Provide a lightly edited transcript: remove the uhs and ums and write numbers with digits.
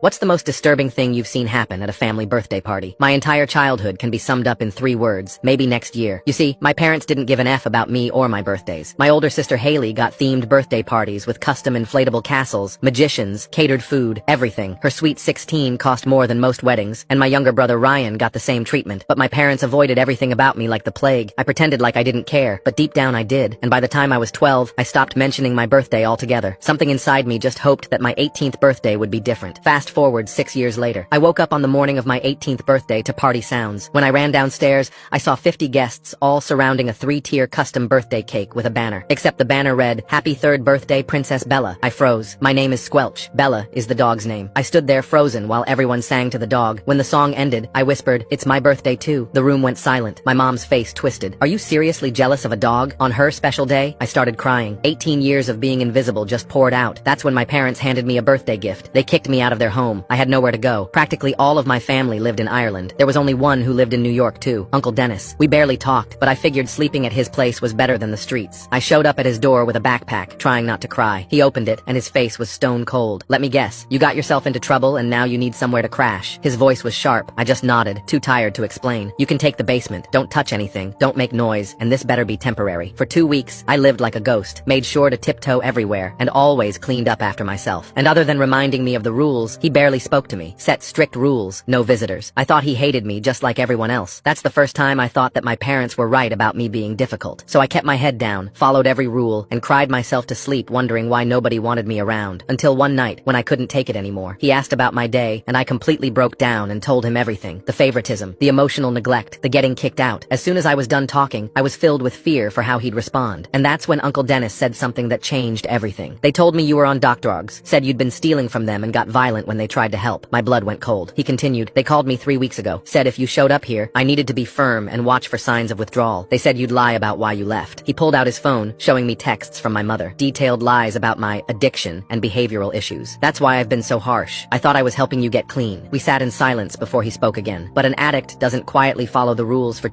What's the most disturbing thing you've seen happen at a family birthday party? My entire childhood can be summed up in 3 words, maybe next year. You see, my parents didn't give an F about me or my birthdays. My older sister Haley got themed birthday parties with custom inflatable castles, magicians, catered food, everything. Her sweet 16 cost more than most weddings, and my younger brother Ryan got the same treatment. But my parents avoided everything about me like the plague. I pretended like I didn't care, but deep down I did, and by the time I was 12, I stopped mentioning my birthday altogether. Something inside me just hoped that my 18th birthday would be different. Fast forward 6 years later. I woke up on the morning of my 18th birthday to party sounds. When I ran downstairs, I saw 50 guests all surrounding a 3-tier custom birthday cake with a banner. Except the banner read, "Happy 3rd birthday, Princess Bella." I froze. My name is Squelch. Bella is the dog's name. I stood there frozen while everyone sang to the dog. When the song ended, I whispered, "It's my birthday too." The room went silent. My mom's face twisted. "Are you seriously jealous of a dog on her special day?" I started crying. 18 years of being invisible just poured out. That's when my parents handed me a birthday gift. They kicked me out of their home. I had nowhere to go. Practically all of my family lived in Ireland. There was only one who lived in New York too, Uncle Dennis. We barely talked, but I figured sleeping at his place was better than the streets. I showed up at his door with a backpack, trying not to cry. He opened it, and his face was stone cold. "Let me guess, you got yourself into trouble and now you need somewhere to crash." His voice was sharp. I just nodded, too tired to explain. "You can take the basement. Don't touch anything. Don't make noise, and this better be temporary." For 2 weeks, I lived like a ghost, made sure to tiptoe everywhere, and always cleaned up after myself. And other than reminding me of the rules, he barely spoke to me. Set strict rules, no visitors. I thought he hated me just like everyone else. That's the first time I thought that my parents were right about me being difficult. So I kept my head down, followed every rule, and cried myself to sleep wondering why nobody wanted me around. Until one night, when I couldn't take it anymore. He asked about my day, and I completely broke down and told him everything. The favoritism, the emotional neglect, the getting kicked out. As soon as I was done talking, I was filled with fear for how he'd respond. And that's when Uncle Dennis said something that changed everything. "They told me you were on doc drugs, said you'd been stealing from them and got violent when they tried to help." My blood went cold. He continued, "They called me 3 weeks ago, said if you showed up here, I needed to be firm and watch for signs of withdrawal. They said you'd lie about why you left." He pulled out his phone, showing me texts from my mother, detailed lies about my addiction and behavioral issues. "That's why I've been so harsh. I thought I was helping you get clean." We sat in silence before he spoke again. "But an addict doesn't quietly follow the rules for